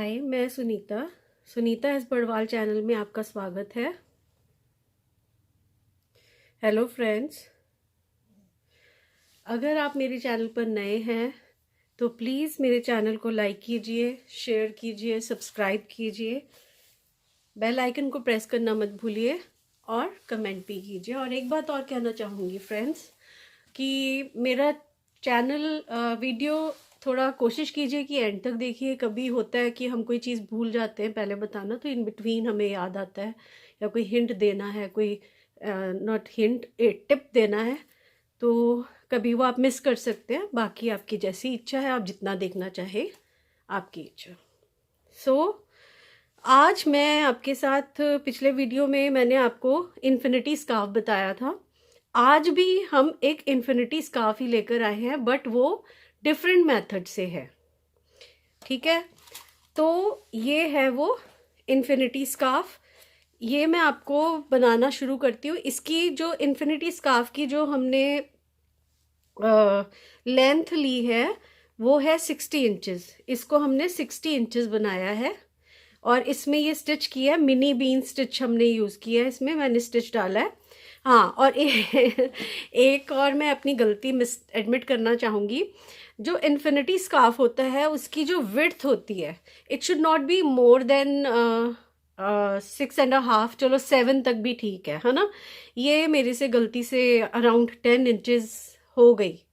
हाय, मैं Sunita S Badwal channel में आपका स्वागत है। हेलो फ्रेंड्स, अगर आप मेरे चैनल पर नए हैं तो प्लीज़ मेरे चैनल को लाइक कीजिए, शेयर कीजिए, सब्सक्राइब कीजिए, बेल आइकन को प्रेस करना मत भूलिए और कमेंट भी कीजिए। और एक बात और कहना चाहूँगी फ्रेंड्स कि मेरा चैनल वीडियो थोड़ा कोशिश कीजिए कि एंड तक देखिए। कभी होता है कि हम कोई चीज़ भूल जाते हैं पहले बताना, तो इन बिटवीन हमें याद आता है या कोई हिंट देना है, कोई नॉट हिंट, टिप देना है, तो कभी वो आप मिस कर सकते हैं। बाकी आपकी जैसी इच्छा है, आप जितना देखना चाहे आपकी इच्छा। आज मैं आपके साथ, पिछले वीडियो में मैंने आपको इन्फिनिटी स्कार्फ बताया था। आज भी हम एक इन्फिनिटी स्कार्फ ही लेकर आए हैं, बट वो डिफरेंट मेथड से है। ठीक है, तो ये है वो इन्फिनिटी स्कार्फ। ये मैं आपको बनाना शुरू करती हूँ। इसकी जो इन्फिनिटी स्कार्फ की जो हमने लेंथ ली है वो है 60 इंचेस। इसको हमने 60 इंचेस बनाया है और इसमें ये स्टिच किया है, मिनी बीन स्टिच हमने यूज़ किया है, इसमें मैंने स्टिच डाला है। हाँ, और एक और मैं अपनी गलती मिस एडमिट करना चाहूँगी। जो इन्फिनिटी स्कार्फ होता है उसकी जो विड्थ होती है, it should not be more than 6.5, चलो 7 तक भी ठीक है ना। ये मेरे से गलती से अराउंड 10 इंचेस हो गई,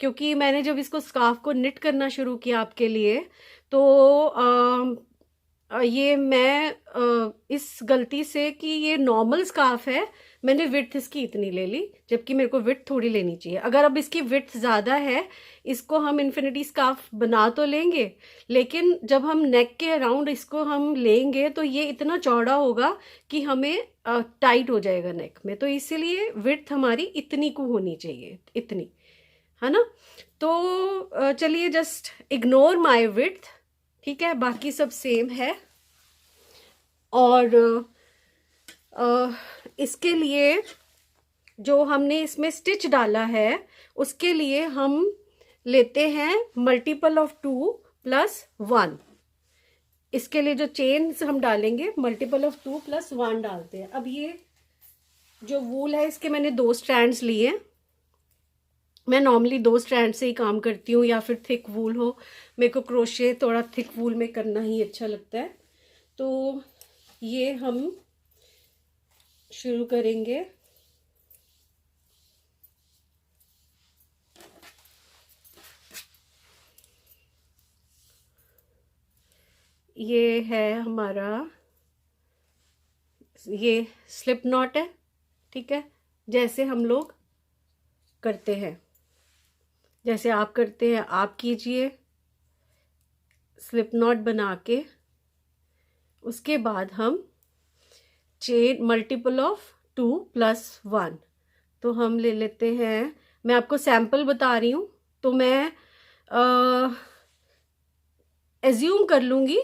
क्योंकि मैंने जब इसको स्कार्फ को निट करना शुरू किया आपके लिए, तो ये मैं इस गलती से कि ये नॉर्मल स्कार्फ है, मैंने विड्थ इसकी इतनी ले ली, जबकि मेरे को विड्थ थोड़ी लेनी चाहिए। अगर अब इसकी विड्थ ज़्यादा है, इसको हम इन्फिनिटी स्कार्फ बना तो लेंगे, लेकिन जब हम नेक के अराउंड इसको हम लेंगे तो ये इतना चौड़ा होगा कि हमें टाइट हो जाएगा नेक में। तो इसीलिए विड्थ हमारी इतनी को होनी चाहिए, इतनी, है ना। तो चलिए, जस्ट इग्नोर माय विड्थ, ठीक है, बाकी सब सेम है। और इसके लिए जो हमने इसमें स्टिच डाला है, उसके लिए हम लेते हैं मल्टीपल ऑफ 2 + 1। इसके लिए जो चेन्स हम डालेंगे, मल्टीपल ऑफ 2 + 1 डालते हैं। अब ये जो वूल है, इसके मैंने 2 स्ट्रैंड्स लिए हैं। मैं नॉर्मली 2 स्ट्रैंड से ही काम करती हूँ, या फिर थिक वूल हो। मेरे को क्रोशे थोड़ा थिक वूल में करना ही अच्छा लगता है। तो ये हम शुरू करेंगे। ये है हमारा, ये स्लिप नॉट है, ठीक है, जैसे हम लोग करते हैं, जैसे आप करते हैं आप कीजिए, स्लिप नॉट बना के। उसके बाद हम चेन मल्टीपल ऑफ 2 + 1, तो हम ले लेते हैं। मैं आपको सैंपल बता रही हूँ, तो मैं एज्यूम कर लूँगी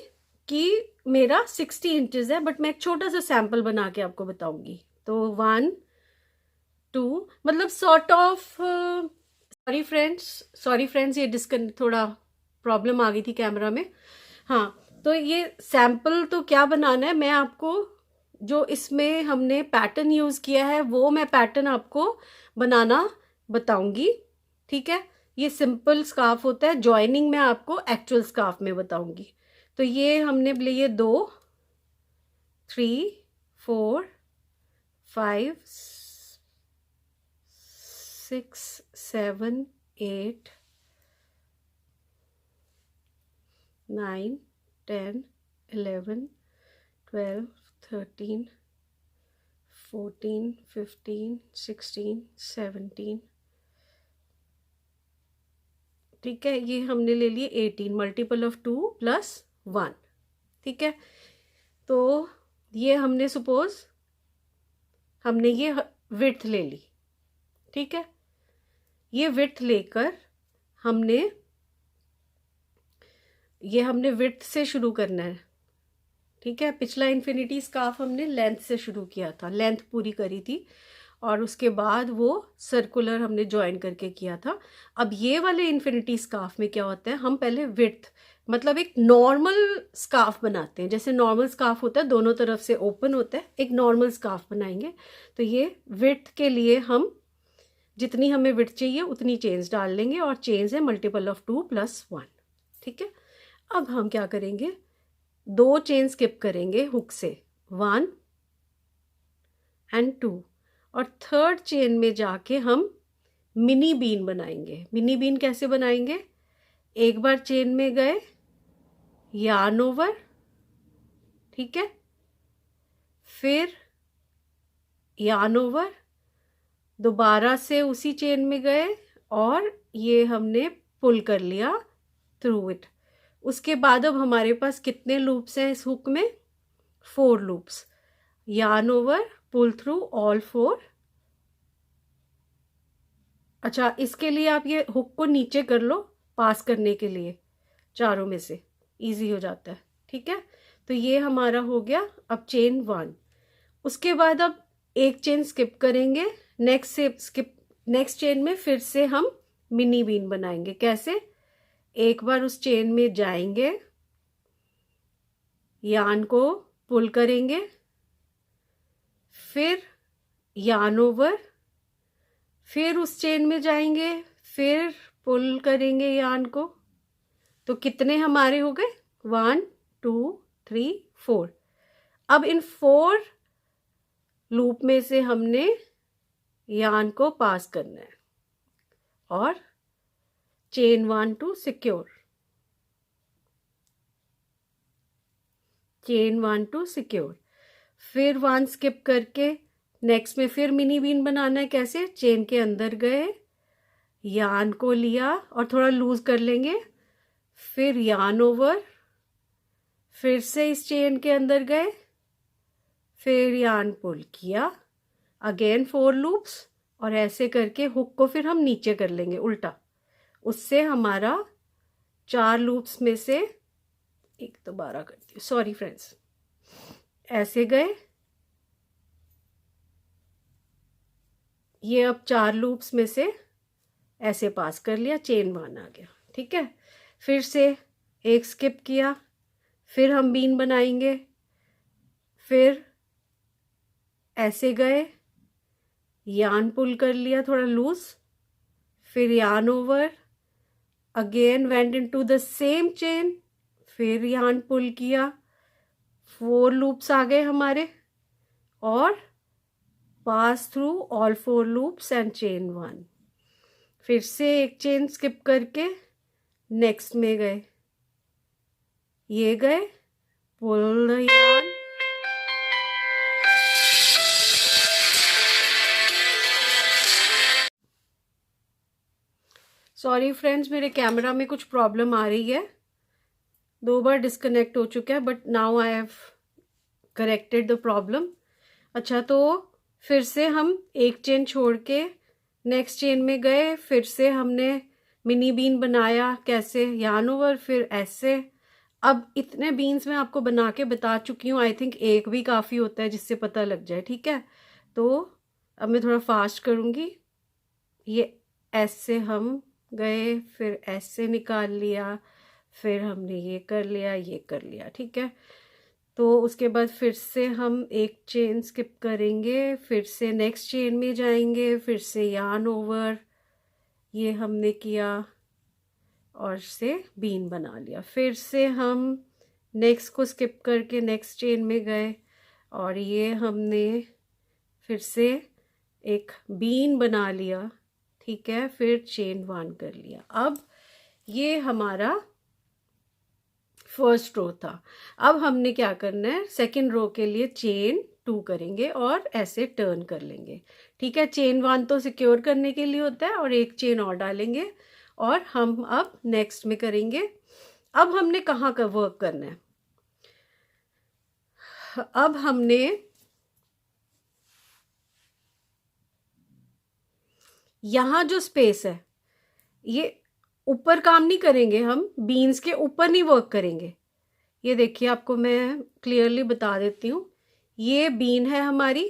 कि मेरा 60 इंचेस है, बट मैं एक छोटा सा सैंपल बना के आपको बताऊंगी। तो 1 2, मतलब सॉर्ट ऑफ, सॉरी फ्रेंड्स, ये थोड़ा प्रॉब्लम आ गई थी कैमरा में। हाँ, तो ये सैंपल तो क्या बनाना है, मैं आपको जो इसमें हमने पैटर्न यूज़ किया है वो मैं पैटर्न आपको बनाना बताऊंगी, ठीक है। ये सिंपल स्कार्फ होता है, जॉइनिंग मैं आपको एक्चुअल स्कार्फ में बताऊंगी। तो ये हमने लिए 2 3 4 5 6 7 8 9 10 11 12 13 14 15 16 17, ठीक है। ये हमने ले लिए 18, मल्टीपल ऑफ 2 + 1, ठीक है। तो ये हमने सपोज हमने ये विड्थ ले ली, ठीक है। ये विड्थ लेकर हमने विड्थ से शुरू करना है, ठीक है। पिछला इन्फिनिटी स्कार्फ हमने लेंथ से शुरू किया था, लेंथ पूरी करी थी, और उसके बाद वो सर्कुलर हमने ज्वाइन करके किया था। अब ये वाले इन्फिनिटी स्कार्फ में क्या होता है, हम पहले विड्थ मतलब एक नॉर्मल स्कार्फ बनाते हैं, जैसे नॉर्मल स्कार्फ होता है दोनों तरफ से ओपन होता है, एक नॉर्मल स्कार्फ बनाएंगे। तो ये विड्थ के लिए हम जितनी हमें विड्थ चाहिए उतनी चेन्स डाल लेंगे, और चेन्स है मल्टीपल ऑफ 2 + 1। ठीक है, अब हम क्या करेंगे, 2 चेन स्किप करेंगे हुक से, 1 और 2, और थर्ड चेन में जाके हम मिनी बीन बनाएंगे। मिनी बीन कैसे बनाएंगे, एक बार चेन में गए, यार्न ओवर, ठीक है, फिर यार्न ओवर, दोबारा से उसी चेन में गए, और ये हमने पुल कर लिया थ्रू इट। उसके बाद अब हमारे पास कितने लूप्स हैं इस हुक में, 4 loops. Yarn over, pull through all 4। अच्छा, इसके लिए आप ये हुक को नीचे कर लो पास करने के लिए, चारों में से इजी हो जाता है। ठीक है, तो ये हमारा हो गया अब चेन 1। उसके बाद अब एक चेन स्किप करेंगे, नेक्स्ट चेन में फिर से हम मिनी बीन बनाएंगे। कैसे, एक बार उस चेन में जाएंगे, यार्न को पुल करेंगे, फिर यार्न ओवर, फिर उस चेन में जाएंगे, फिर पुल करेंगे यार्न को। तो कितने हमारे हो गए, 1 2 3 4। अब इन 4 लूप में से हमने यार्न को पास करना है, और चेन 1 2 सिक्योर, चेन 1 2 सिक्योर, फिर 1 स्किप करके नेक्स्ट में फिर मिनी बीन बनाना है। कैसे, चेन के अंदर गए, यार्न को लिया और थोड़ा लूज कर लेंगे, फिर यार्न ओवर, फिर से इस चेन के अंदर गए, फिर यार्न पुल किया, अगेन 4 लूप्स, और ऐसे करके हुक को फिर हम नीचे कर लेंगे उल्टा। उससे हमारा 4 लूप्स में से एक दोबारा करती हूँ, सॉरी फ्रेंड्स, ऐसे गए, ये अब 4 लूप्स में से ऐसे पास कर लिया, चेन 1 आ गया। ठीक है, फिर से एक स्किप किया, फिर हम बीन बनाएंगे, फिर ऐसे गए, यार्न पुल कर लिया थोड़ा लूज, फिर yarn over, again went into the same chain, फिर यार्न पुल किया, 4 लूप्स आ गए हमारे, और pass through all 4 loops and chain 1। फिर से एक चेन स्किप करके नेक्स्ट में गए, ये गए, pull the yarn, sorry friends, मेरे कैमरा में कुछ प्रॉब्लम आ रही है, 2 बार डिस्कनेक्ट हो चुका है, but now I have corrected the problem. अच्छा, तो फिर से हम एक चेन छोड़ के नेक्स्ट चेन में गए, फिर से हमने मिनी बीन बनाया। कैसे, यार्न ओवर, फिर ऐसे। अब इतने बीन्स मैं आपको बना के बता चुकी हूँ, आई थिंक एक भी काफ़ी होता है जिससे पता लग जाए। ठीक है, तो अब मैं थोड़ा फास्ट करूँगी। ये ऐसे हम गए, फिर ऐसे निकाल लिया, फिर हमने ये कर लिया, ये कर लिया। ठीक है, तो उसके बाद फिर से हम एक चेन स्किप करेंगे, फिर से नेक्स्ट चेन में जाएंगे, फिर से यार्न ओवर, ये हमने किया, और से बीन बना लिया। फिर से हम नेक्स्ट को स्किप करके नेक्स्ट चेन में गए, और ये हमने फिर से एक बीन बना लिया। ठीक है, फिर चेन 1 कर लिया। अब ये हमारा फर्स्ट रो था। अब हमने क्या करना है, सेकंड रो के लिए चेन 2 करेंगे और ऐसे टर्न कर लेंगे। ठीक है, चेन 1 तो सिक्योर करने के लिए होता है, और एक चेन और डालेंगे, और हम अब नेक्स्ट में करेंगे। अब हमने कहाँ का वर्क करना है, अब हमने यहाँ जो स्पेस है, ये ऊपर काम नहीं करेंगे, हम बीन्स के ऊपर नहीं वर्क करेंगे। ये देखिए, आपको मैं क्लियरली बता देती हूँ, ये बीन है हमारी,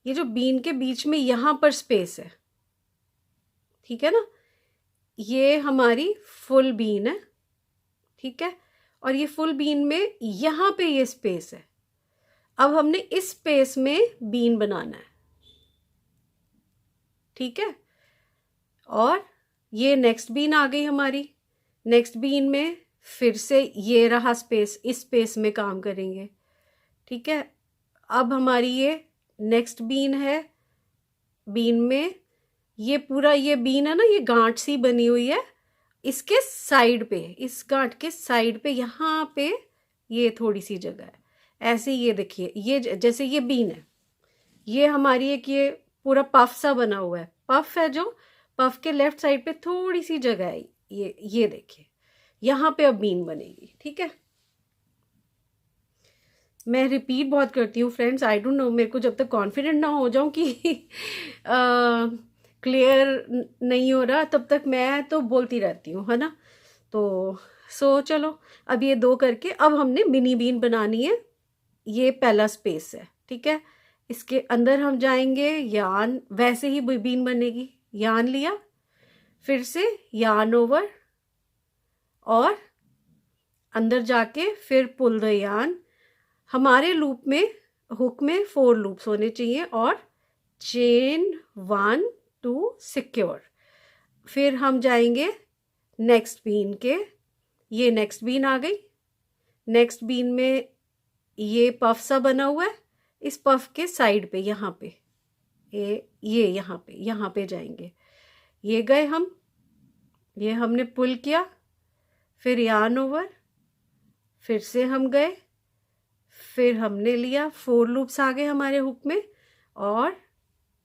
ये जो बीन के बीच में यहाँ पर स्पेस है, ठीक है ना, ये हमारी फुल बीन है। ठीक है, और ये फुल बीन में यहाँ पे ये स्पेस है। अब हमने इस स्पेस में बीन बनाना है, ठीक है। और ये नेक्स्ट बीन आ गई हमारी। नेक्स्ट बीन में फिर से ये रहा स्पेस, इस स्पेस में काम करेंगे, ठीक है। अब हमारी ये नेक्स्ट बीन है, बीन में ये पूरा ये बीन है ना, ये गांठ सी बनी हुई है, इसके साइड पे, इस गांठ के साइड पे यहाँ पे ये थोड़ी सी जगह है ऐसे। ये देखिए, ये जैसे ये बीन है, ये हमारी एक ये पूरा पफ सा बना हुआ है, पफ है जो पफ के लेफ्ट साइड पे थोड़ी सी जगह है, ये देखिए यहाँ पे अब बीन बनेगी, ठीक है। मैं रिपीट बहुत करती हूँ फ्रेंड्स, आई डोंट नो, मेरे को जब तक कॉन्फिडेंट ना हो जाऊँ कि क्लियर नहीं हो रहा तब तक मैं तो बोलती रहती हूँ, है ना। तो चलो अब ये 2 करके अब हमने मिनी बीन बनानी है। ये पहला स्पेस है, ठीक है। इसके अंदर हम जाएंगे, यान वैसे ही बीन बनेगी, यान लिया, फिर से यान ओवर और अंदर जाके फिर पुल द यान। हमारे लूप में, हुक में 4 लूप्स होने चाहिए और चेन 1 2 सिक्योर। फिर हम जाएंगे नेक्स्ट बीन के, ये नेक्स्ट बीन आ गई। नेक्स्ट बीन में ये पफ सा बना हुआ है, इस पफ के साइड पे यहाँ पे ये यहाँ पे जाएंगे। ये गए हम, ये हमने पुल किया, फिर यान ओवर, फिर से हम गए, फिर हमने लिया, 4 लूप्स आ गए हमारे हुक में और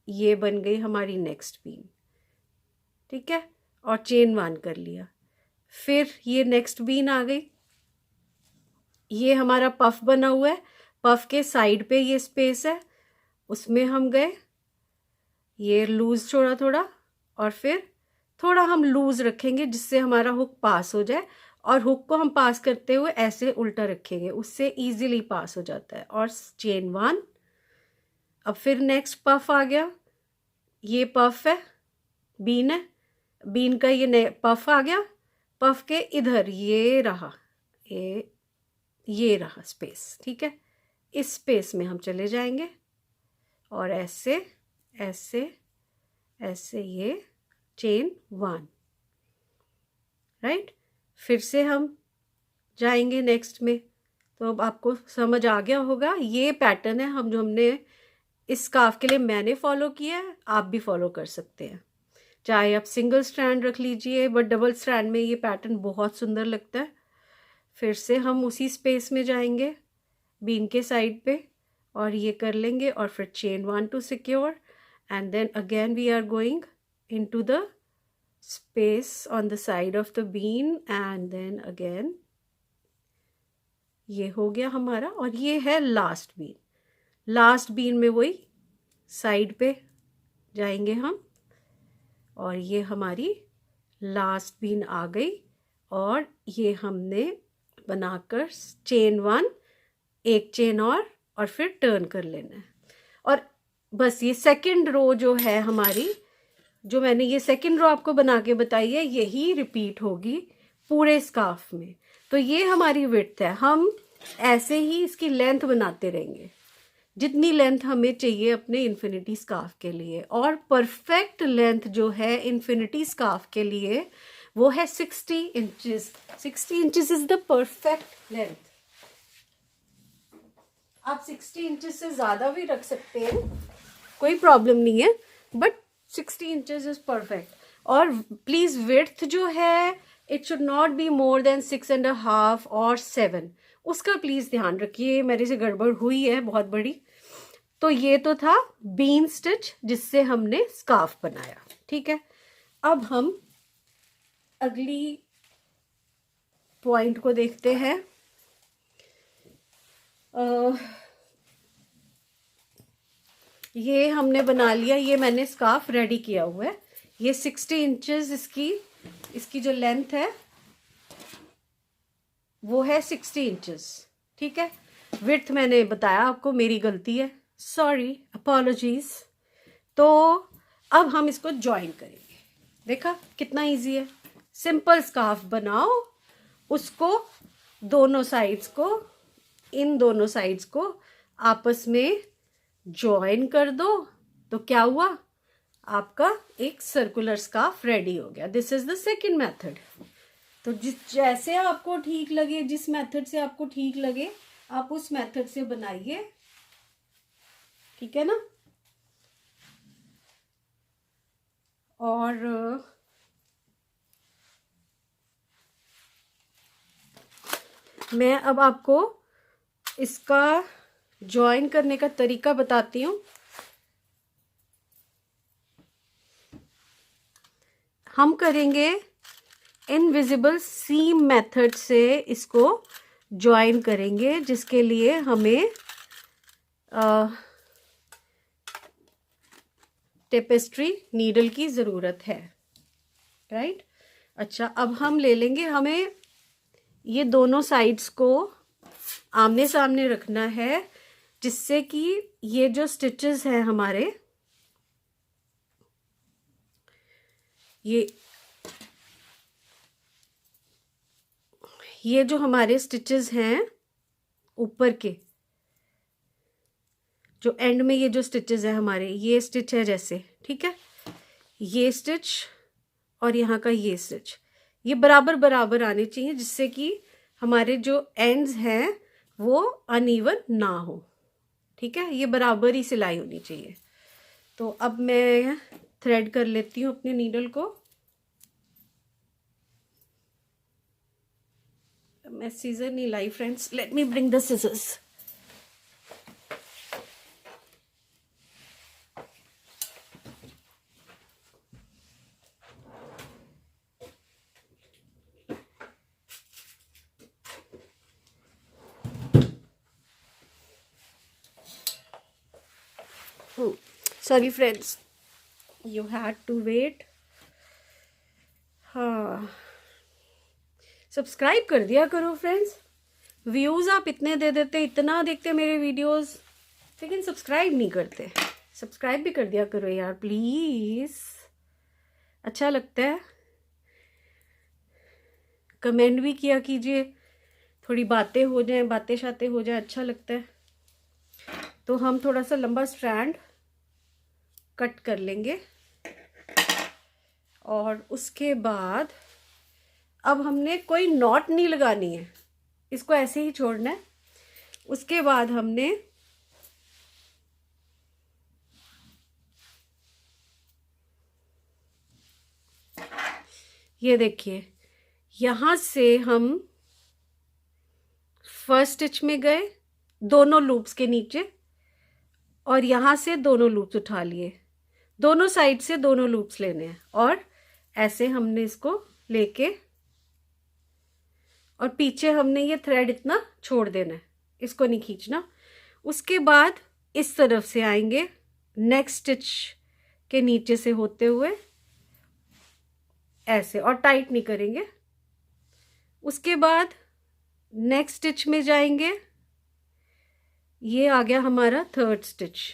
ये बन गई हमारी नेक्स्ट बीन, ठीक है। और चेन 1 कर लिया। फिर ये नेक्स्ट बीन आ गई, ये हमारा पफ बना हुआ है, पफ के साइड पे ये स्पेस है, उसमें हम गए, ये लूज छोड़ा थोड़ा और फिर थोड़ा हम लूज रखेंगे जिससे हमारा हुक पास हो जाए, और हुक को हम पास करते हुए ऐसे उल्टा रखेंगे, उससे इजीली पास हो जाता है। और चेन 1। अब फिर नेक्स्ट पफ आ गया, ये पफ है, बीन है, बीन का ये पफ आ गया, पफ के इधर ये रहा, ये रहा स्पेस, ठीक है। इस स्पेस में हम चले जाएंगे और ऐसे ऐसे ऐसे ये चेन 1, राइट। फिर से हम जाएंगे नेक्स्ट में। तो अब आपको समझ आ गया होगा, ये पैटर्न है जो हमने इस स्कार्फ के लिए मैंने फॉलो किया है, आप भी फॉलो कर सकते हैं। चाहे आप सिंगल स्ट्रैंड रख लीजिए, बट डबल स्ट्रैंड में ये पैटर्न बहुत सुंदर लगता है। फिर से हम उसी स्पेस में जाएंगे बीन के साइड पे और ये कर लेंगे और फिर chain 1 to secure, and then again we are going into the space on the side of the bean, and then again ये हो गया हमारा। और ये है लास्ट बीन। लास्ट बीन में वही साइड पे जाएंगे हम और ये हमारी लास्ट बीन आ गई और ये हमने बनाकर चेन 1, एक चेन और फिर टर्न कर लेना है। और बस ये सेकंड रो जो है हमारी, जो मैंने ये सेकंड रो आपको बना के बताई है, यही रिपीट होगी पूरे स्कार्फ में। तो ये हमारी विड्थ है, हम ऐसे ही इसकी लेंथ बनाते रहेंगे जितनी लेंथ हमें चाहिए अपने इन्फिनिटी स्कार्फ के लिए। और परफेक्ट लेंथ जो है इन्फिनिटी स्कार्फ के लिए वो है 60 inches. 60 inches is the perfect length. आप 60 इंचेस से ज़्यादा भी रख सकते हैं, कोई प्रॉब्लम नहीं है, बट 60 इंचेस इज परफेक्ट। और प्लीज विड्थ जो है it should not be more than 6.5 और 7, उसका प्लीज ध्यान रखिए। मेरे से गड़बड़ हुई है बहुत बड़ी। तो ये तो था बीन स्टिच जिससे हमने स्कार्फ बनाया, ठीक है। अब हम अगली पॉइंट को देखते हैं। ये हमने बना लिया, ये मैंने स्कार्फ रेडी किया हुआ है। ये 60 इंचेस इसकी जो लेंथ है वो है 60 इंचेस, ठीक है। विड्थ मैंने बताया आपको, मेरी गलती है, सॉरी, अपॉलॉजीज। तो अब हम इसको ज्वाइन करेंगे। देखा कितना इजी है, सिंपल स्कार्फ बनाओ, उसको दोनों साइड्स को, इन दोनों साइड्स को आपस में जॉइन कर दो, तो क्या हुआ, आपका एक सर्कुलर स्कार्फ रेडी हो गया। This is the second method. तो जैसे आपको ठीक लगे, जिस मेथड से आपको ठीक लगे, आप उस मेथड से बनाइए, ठीक है ना। और मैं अब आपको इसका जॉइन करने का तरीका बताती हूँ। हम करेंगे इनविजिबल सीम मेथड से इसको जॉइन करेंगे, जिसके लिए हमें टेपेस्ट्री नीडल की ज़रूरत है, राइट। अच्छा, अब हम ले लेंगे, हमें ये दोनों साइड्स को आमने सामने रखना है, जिससे कि ये जो स्टिचेस हैं हमारे, ये जो हमारे स्टिचेस हैं ऊपर के, जो एंड में ये जो स्टिचेस है हमारे, ये स्टिच है जैसे, ठीक है, ये स्टिच और यहाँ का ये स्टिच, ये बराबर बराबर आने चाहिए, जिससे कि हमारे जो एंड्स हैं वो अनइवन ना हो, ठीक है, ये बराबर ही सिलाई होनी चाहिए। तो अब मैं थ्रेड कर लेती हूँ अपने नीडल को। मैं सीजर नहीं लाई friends, let me bring the scissors. Sorry friends, you had to wait. हाँ, सब्सक्राइब कर दिया करो फ्रेंड्स। व्यूज़ आप इतने दे देते, इतना देखते मेरे वीडियोस, लेकिन सब्सक्राइब नहीं करते। सब्सक्राइब भी कर दिया करो यार प्लीज़, अच्छा लगता है। कमेंट भी किया कीजिए, थोड़ी बातें हो जाएं, बातें शातें हो जाए, अच्छा लगता है। तो हम थोड़ा सा लंबा स्ट्रैंड कट कर लेंगे, और उसके बाद अब हमने कोई नॉट नहीं लगानी है, इसको ऐसे ही छोड़ना है। उसके बाद हमने ये देखिए, यहाँ से हम फर्स्ट स्टिच में गए दोनों लूप्स के नीचे, और यहाँ से दोनों लूप्स उठा लिए, दोनों साइड से दोनों लूप्स लेने हैं, और ऐसे हमने इसको लेके, और पीछे हमने ये थ्रेड इतना छोड़ देना है, इसको नहीं खींचना। उसके बाद इस तरफ से आएंगे, नेक्स्ट स्टिच के नीचे से होते हुए ऐसे, और टाइट नहीं करेंगे। उसके बाद नेक्स्ट स्टिच में जाएंगे, ये आ गया हमारा थर्ड स्टिच।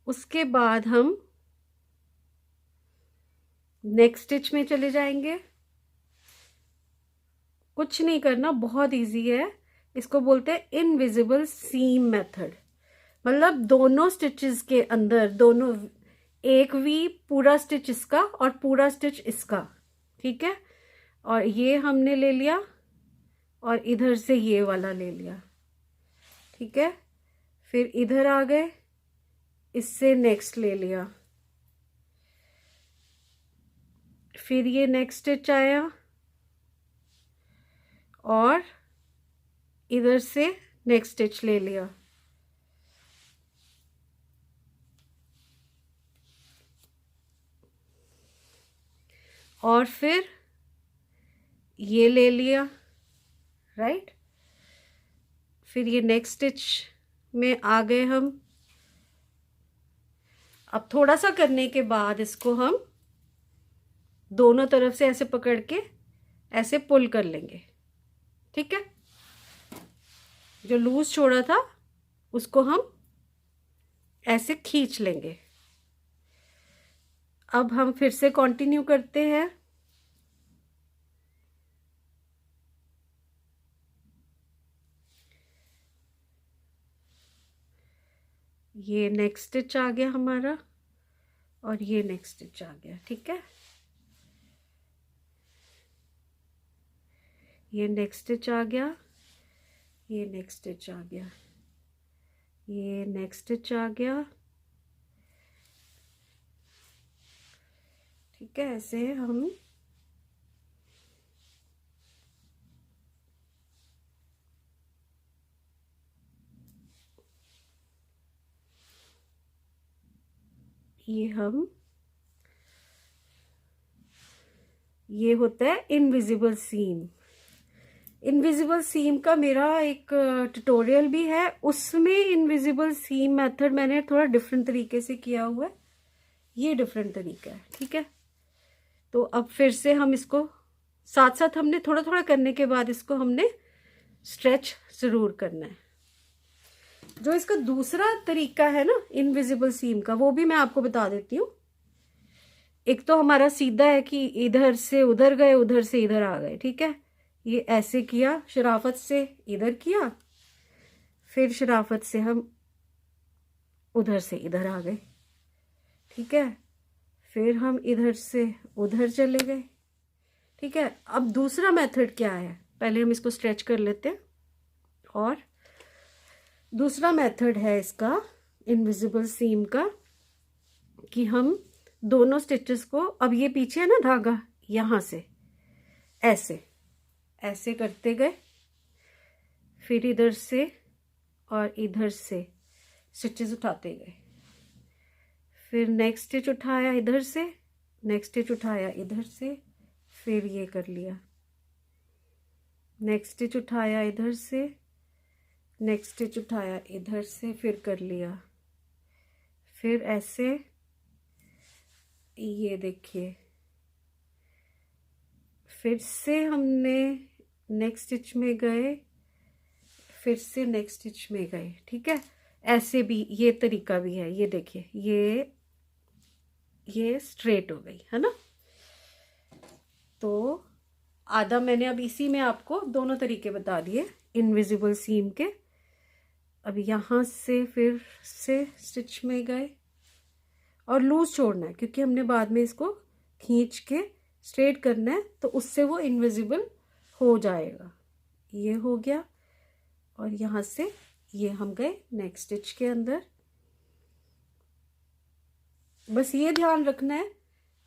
उसके बाद हम नेक्स्ट स्टिच में चले जाएंगे। कुछ नहीं करना, बहुत इजी है, इसको बोलते हैं इनविजिबल सीम मेथड। मतलब दोनों स्टिचेस के अंदर, दोनों, एक वी पूरा स्टिच इसका और पूरा स्टिच इसका, ठीक है, और ये हमने ले लिया, और इधर से ये वाला ले लिया, ठीक है, फिर इधर आ गए, इससे नेक्स्ट ले लिया, फिर ये नेक्स्ट स्टिच आया, और इधर से नेक्स्ट स्टिच ले लिया, और फिर ये ले लिया, राइट। फिर ये नेक्स्ट स्टिच में आ गए हम। अब थोड़ा सा करने के बाद इसको हम दोनों तरफ से ऐसे पकड़ के ऐसे पुल कर लेंगे, ठीक है। जो लूज छोड़ा था उसको हम ऐसे खींच लेंगे। अब हम फिर से कंटिन्यू करते हैं। ये नेक्स्ट स्टिच आ गया हमारा और ये नेक्स्ट स्टिच आ गया, ठीक है। ये नेक्स्ट स्टिच आ गया, ये नेक्स्ट स्टिच आ गया, ये नेक्स्ट स्टिच आ गया, ठीक है। ऐसे हम ये होता है इनविजिबल सीम। इनविजिबल सीम का मेरा एक ट्यूटोरियल भी है, उसमें इनविजिबल सीम मेथड मैंने थोड़ा डिफरेंट तरीके से किया हुआ है, ये डिफरेंट तरीका है, ठीक है। तो अब फिर से हम इसको साथ साथ हमने थोड़ा थोड़ा करने के बाद इसको हमने स्ट्रेच ज़रूर करना है। जो इसका दूसरा तरीका है ना इनविजिबल सीम का, वो भी मैं आपको बता देती हूँ। एक तो हमारा सीधा है कि इधर से उधर गए, उधर से इधर आ गए, ठीक है। ये ऐसे किया, शराफत से इधर किया, फिर शराफत से हम उधर से इधर आ गए, ठीक है। फिर हम इधर से उधर चले गए, ठीक है। अब दूसरा मेथड क्या है, पहले हम इसको स्ट्रेच कर लेते हैं। और दूसरा मेथड है इसका इनविजिबल सीम का कि हम दोनों स्टिचेस को, अब ये पीछे है ना धागा, यहाँ से ऐसे ऐसे करते गए, फिर इधर से और इधर से स्टिचेस उठाते गए, फिर नेक्स्ट स्टिच उठाया इधर से, नेक्स्ट स्टिच उठाया इधर से, फिर ये कर लिया, नेक्स्ट स्टिच उठाया इधर से, नेक्स्ट स्टिच उठाया इधर से, फिर कर लिया, फिर ऐसे, ये देखिए, फिर से हमने नेक्स्ट स्टिच में गए, फिर से नेक्स्ट स्टिच में गए, ठीक है। ऐसे भी ये तरीका भी है, ये देखिए, ये स्ट्रेट हो गई है ना। तो आधा मैंने अब इसी में आपको दोनों तरीके बता दिए इनविजिबल सीम के। अब यहाँ से फिर से स्टिच में गए और लूज छोड़ना है, क्योंकि हमने बाद में इसको खींच के स्ट्रेट करना है, तो उससे वो इनविजिबल हो जाएगा। ये हो गया और यहाँ से ये हम गए नेक्स्ट स्टिच के अंदर। बस ये ध्यान रखना है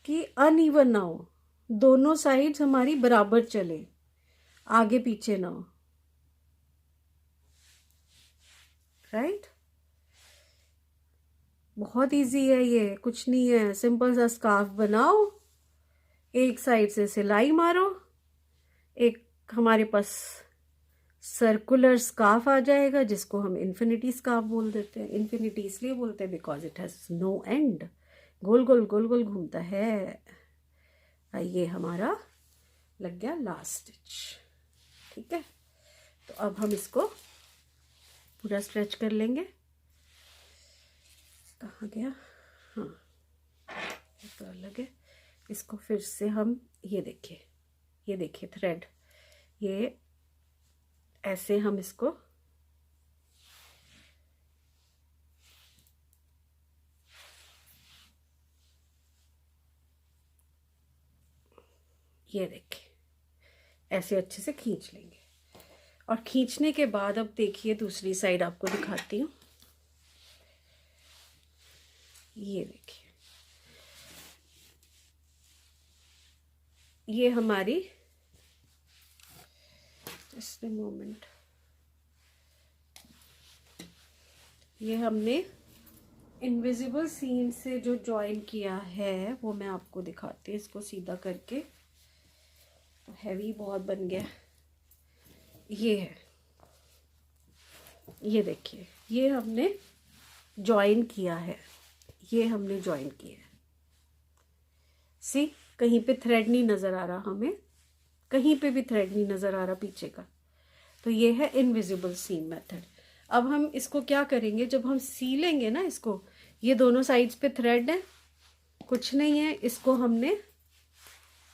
कि अनइवन ना हो, दोनों साइड्स हमारी बराबर चले, आगे पीछे ना हो, राइट। बहुत इजी है ये, कुछ नहीं है, सिंपल सा स्कार्फ बनाओ, एक साइड से सिलाई मारो, एक हमारे पास सर्कुलर स्कार्फ आ जाएगा, जिसको हम इन्फिनिटी स्कार्फ बोल देते हैं। इन्फिनिटी इसलिए बोलते हैं because it has no end, गोल गोल गोल गोल घूमता है। ये हमारा लग गया लास्ट स्टिच, ठीक है। तो अब हम इसको पूरा स्ट्रेच कर लेंगे। कहाँ गया, हाँ ये तो अलग है। इसको फिर से हम, ये देखिए थ्रेड, ये ऐसे हम इसको ये देखिए ऐसे अच्छे से खींच लेंगे। और खींचने के बाद अब देखिए दूसरी साइड आपको दिखाती हूँ। ये देखिए, ये हमारी, जस्ट अ मोमेंट, ये हमने इनविजिबल सीम से जो जॉइन किया है वो मैं आपको दिखाती हूँ। इसको सीधा करके, तो हैवी बहुत बन गया। ये है, ये देखिए, ये हमने जॉइन किया है, ये हमने जॉइन किया है। सी, कहीं पे थ्रेड नहीं नज़र आ रहा, हमें कहीं पे भी थ्रेड नहीं नज़र आ रहा पीछे का। तो ये है इनविजिबल सीम मेथड। अब हम इसको क्या करेंगे, जब हम सीलेंगे ना इसको, ये दोनों साइड्स पे थ्रेड है, कुछ नहीं है, इसको हमने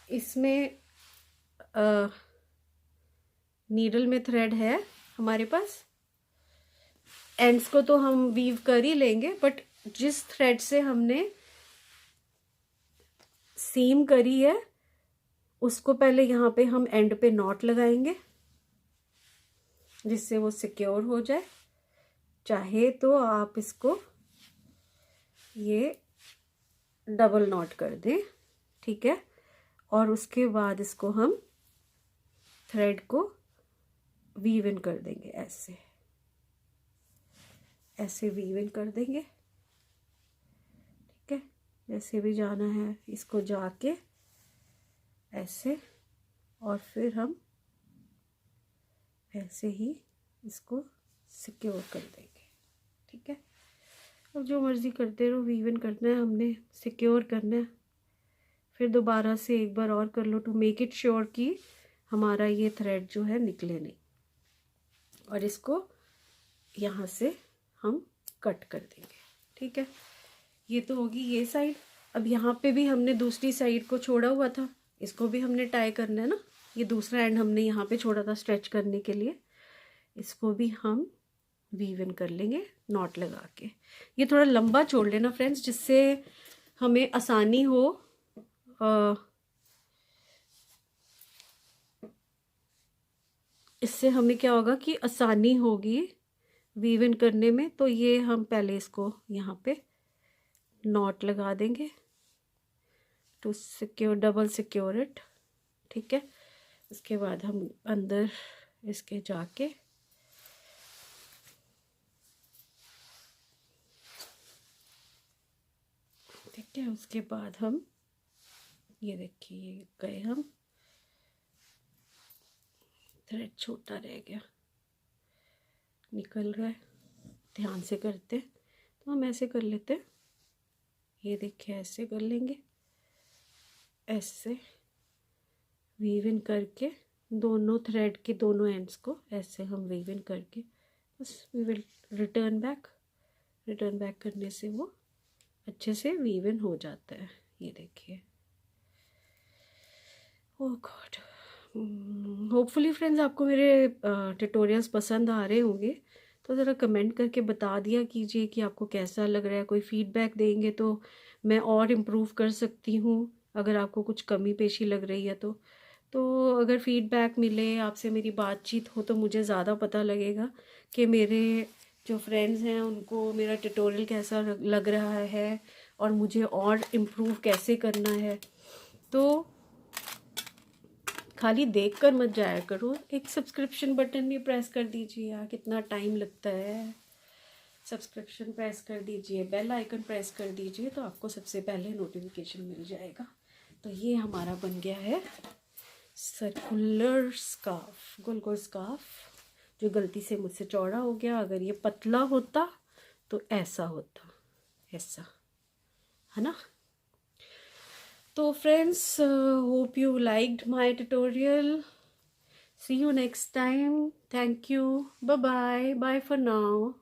इसमें नीडल में थ्रेड है हमारे पास, एंड्स को तो हम वीव कर ही लेंगे, बट जिस थ्रेड से हमने सीम करी है उसको पहले यहाँ पे हम एंड पे नॉट लगाएंगे जिससे वो सिक्योर हो जाए। चाहे तो आप इसको ये डबल नॉट कर दें, ठीक है, और उसके बाद इसको हम थ्रेड को वीव इन कर देंगे, ऐसे ऐसे वीव इन कर देंगे, ठीक है। जैसे भी जाना है इसको जाके ऐसे, और फिर हम ऐसे ही इसको सिक्योर कर देंगे, ठीक है। अब जो मर्ज़ी करते रहो, वीव इन करना है हमने, सिक्योर करना है, फिर दोबारा से एक बार और कर लो टू मेक इट श्योर कि हमारा ये थ्रेड जो है निकले नहीं, और इसको यहाँ से हम कट कर देंगे, ठीक है। ये तो होगी ये साइड। अब यहाँ पे भी हमने दूसरी साइड को छोड़ा हुआ था, इसको भी हमने टाई करना है ना, ये दूसरा एंड हमने यहाँ पे छोड़ा था स्ट्रेच करने के लिए, इसको भी हम वीव इन कर लेंगे नॉट लगा के। ये थोड़ा लंबा छोड़ लेना फ्रेंड्स, जिससे हमें आसानी हो इससे हमें क्या होगा कि आसानी होगी वीव इन करने में। तो ये हम पहले इसको यहाँ पे नॉट लगा देंगे to secure, double secure it, ठीक है। उसके बाद हम अंदर इसके जाके ठीक है, उसके बाद हम ये देखिए गए, हम थ्रेड छोटा रह गया, निकल रहा है, ध्यान से करते तो हम ऐसे कर लेते हैं, ये देखिए ऐसे कर लेंगे, ऐसे वीव इन करके दोनों थ्रेड के दोनों एंड्स को ऐसे हम वीव इन करके बस वी विल रिटर्न बैक करने से वो अच्छे से वीव इन हो जाता है। ये देखिए, ओह गॉड, होपफुली फ्रेंड्स आपको मेरे ट्यूटोरियल्स पसंद आ रहे होंगे, तो ज़रा कमेंट करके बता दिया कीजिए कि आपको कैसा लग रहा है। कोई फीडबैक देंगे तो मैं और इम्प्रूव कर सकती हूँ, अगर आपको कुछ कमी पेशी लग रही है तो अगर फीडबैक मिले, आपसे मेरी बातचीत हो, तो मुझे ज़्यादा पता लगेगा कि मेरे जो फ्रेंड्स हैं उनको मेरा ट्यूटोरियल कैसा लग रहा है और मुझे और इम्प्रूव कैसे करना है। तो खाली देख कर मत जाया करो, एक सब्सक्रिप्शन बटन भी प्रेस कर दीजिए, यार कितना टाइम लगता है। सब्सक्रिप्शन प्रेस कर दीजिए, बेल आइकन प्रेस कर दीजिए, तो आपको सबसे पहले नोटिफिकेशन मिल जाएगा। तो ये हमारा बन गया है सर्कुलर स्कार्फ, गोल गोल स्कार्फ, जो गलती से मुझसे चौड़ा हो गया। अगर ये पतला होता तो ऐसा होता, ऐसा है ना। तो friends, hope you liked my tutorial. See you next time. Thank you. Bye bye. Bye for now.